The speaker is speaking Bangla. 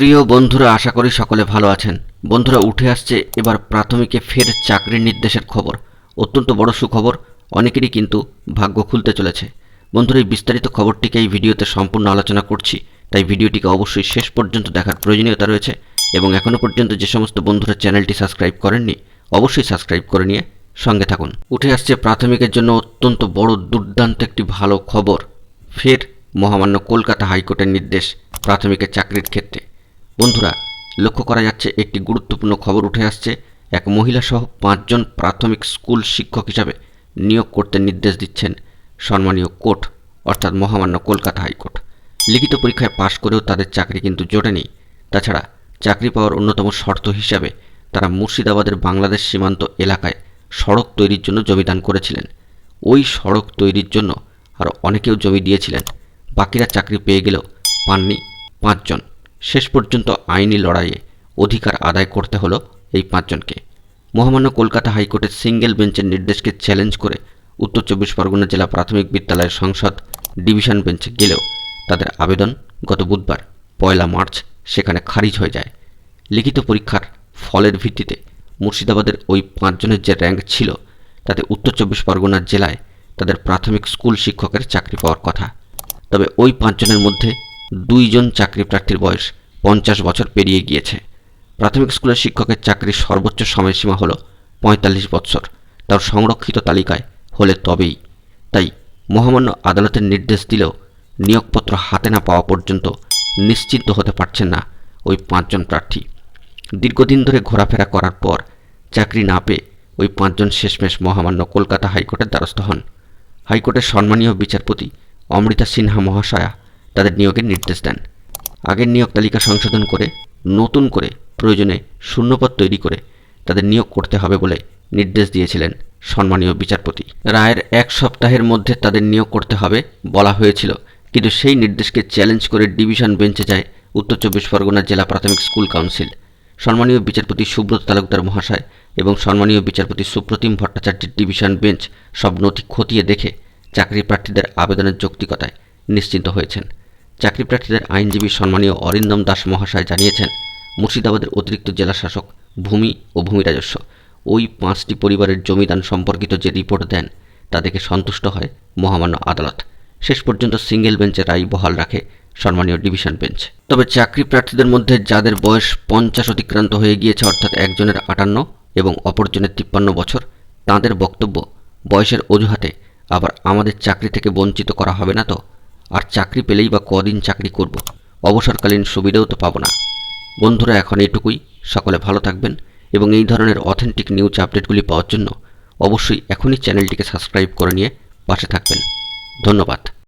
প্রিয় বন্ধুরা, আশা করি সকলে ভালো আছেন। বন্ধুরা, উঠে আসছে এবার প্রাথমিকে ফের চাকরির নির্দেশের খবর। অত্যন্ত বড় সুখবর, অনেকেরই কিন্তু ভাগ্য খুলতে চলেছে। বন্ধুরা, এই বিস্তারিত খবরটিকে এই ভিডিওতে সম্পূর্ণ আলোচনা করছি, তাই ভিডিওটিকে অবশ্যই শেষ পর্যন্ত দেখার প্রয়োজনীয়তা রয়েছে। এবং এখনও পর্যন্ত যে সমস্ত বন্ধুরা চ্যানেলটি সাবস্ক্রাইব করেননি, অবশ্যই সাবস্ক্রাইব করে নিয়ে সঙ্গে থাকুন। উঠে আসছে প্রাথমিকের জন্য অত্যন্ত বড় দুর্দান্ত একটি ভালো খবর। ফের মহামান্য কলকাতা হাইকোর্টের নির্দেশ প্রাথমিকের চাকরির ক্ষেত্রে। বন্ধুরা, লক্ষ্য করা যাচ্ছে একটি গুরুত্বপূর্ণ খবর উঠে আসছে। এক মহিলাসহ 5 জন প্রাথমিক স্কুল শিক্ষক হিসাবে নিয়োগ করতে নির্দেশ দিচ্ছেন সম্মানীয় কোর্ট, অর্থাৎ মহামান্য কলকাতা হাইকোর্ট। লিখিত পরীক্ষায় পাশ করেও তাদের চাকরি কিন্তু জোটেনি। তাছাড়া চাকরি পাওয়ার অন্যতম শর্ত হিসাবে তারা মুর্শিদাবাদের বাংলাদেশ সীমান্ত এলাকায় সড়ক তৈরির জন্য জমিদান করেছিলেন। ওই সড়ক তৈরির জন্য আরও অনেকেও জমি দিয়েছিলেন। বাকিরা চাকরি পেয়ে গেলেও পাননি 5 জন। শেষ পর্যন্ত আইনি লড়াইয়ে অধিকার আদায় করতে হলো এই 5 জনকে। মহামান্য কলকাতা হাইকোর্টের সিঙ্গেল বেঞ্চের নির্দেশকে চ্যালেঞ্জ করে উত্তর 24 পরগনা জেলা প্রাথমিক বিদ্যালয়ের সংসদ ডিভিশন বেঞ্চে গেলেও তাদের আবেদন গত বুধবার 1 মার্চ সেখানে খারিজ হয়ে যায়। লিখিত পরীক্ষার ফলের ভিত্তিতে মুর্শিদাবাদের ওই 5 জনের যে র্যাঙ্ক ছিল, তাতে উত্তর 24 পরগনা জেলায় তাদের প্রাথমিক স্কুল শিক্ষকের চাকরি পাওয়ার কথা। তবে ওই 5 জনের মধ্যে 2 জন চাকরি প্রার্থীর বয়স 50 বছর পেরিয়ে গিয়েছে। প্রাথমিক স্কুলের শিক্ষকের চাকরির সর্বোচ্চ সময়সীমা হল 45 বছর, তার সংরক্ষিত তালিকায় হলে তবেই। তাই মহামান্য আদালতের নির্দেশ দিলেও নিয়োগপত্র হাতে না পাওয়া পর্যন্ত নিশ্চিন্ত হতে পারছেন না ওই 5 জন প্রার্থী। দীর্ঘদিন ধরে ঘোরাফেরা করার পর চাকরি না পেয়ে ওই 5 জন শেষমেশ মহামান্য কলকাতা হাইকোর্টের দ্বারস্থ হন। হাইকোর্টের সম্মানীয় বিচারপতি অমৃতা সিনহা মহাশয়া তাদের নিয়োগের নির্দেশ দেন। আগের নিয়োগ তালিকা সংশোধন করে নতুন করে প্রয়োজনে শূন্যপদ তৈরি করে তাদের নিয়োগ করতে হবে বলে নির্দেশ দিয়েছিলেন সম্মানীয় বিচারপতি। রায়ের 1 সপ্তাহের মধ্যে তাদের নিয়োগ করতে হবে বলা হয়েছিল, কিন্তু সেই নির্দেশকে চ্যালেঞ্জ করে ডিভিশন বেঞ্চে যায় উত্তর 24 পরগনা জেলা প্রাথমিক স্কুল কাউন্সিল। সম্মানীয় বিচারপতি সুব্রত তালুকদার মহাশয় এবং সম্মানীয় বিচারপতি সুপ্রতিম ভট্টাচার্যের ডিভিশন বেঞ্চ সব নথি খতিয়ে দেখে চাকরি প্রার্থীদের আবেদনের যৌক্তিকতায় নিশ্চিন্ত হয়েছেন। চাকরি প্রার্থীদের আইনজীবী সম্মানীয় অরিন্দম দাস মহাশয় জানিয়েছেন, মুর্শিদাবাদের অতিরিক্ত জেলা শাসক ভূমি ও ভূমি রাজস্ব ওই 5টি পরিবারের জমিদান সম্পর্কিত যে রিপোর্ট দেন তা দেখে সন্তুষ্ট হয় মহামান্য আদালত। শেষ পর্যন্ত সিঙ্গেল বেঞ্চের রায় বহাল রাখে সম্মানীয় ডিভিশন বেঞ্চ। তবে চাকরি প্রার্থীদের মধ্যে যাদের বয়স 50 অতিক্রান্ত হয়ে গিয়েছে, অর্থাৎ একজনের 58 এবং অপরজনের 53 বছর, তাঁদের বক্তব্য, বয়সের অজুহাতে আবার আমাদের চাকরি থেকে বঞ্চিত করা হবে না তো। আর চাকরি পেলেই বা কদিন চাকরি করব, অবসরকালীন সুবিধাও তো পাবো না। বন্ধুরা, এখন এটুকুই। সকলে ভালো থাকবেন এবং এই ধরনের অথেন্টিক নিউজ আপডেটগুলি পাওয়ার জন্য অবশ্যই এখনই চ্যানেলটিকে সাবস্ক্রাইব করে নিয়ে পাশে থাকবেন। ধন্যবাদ।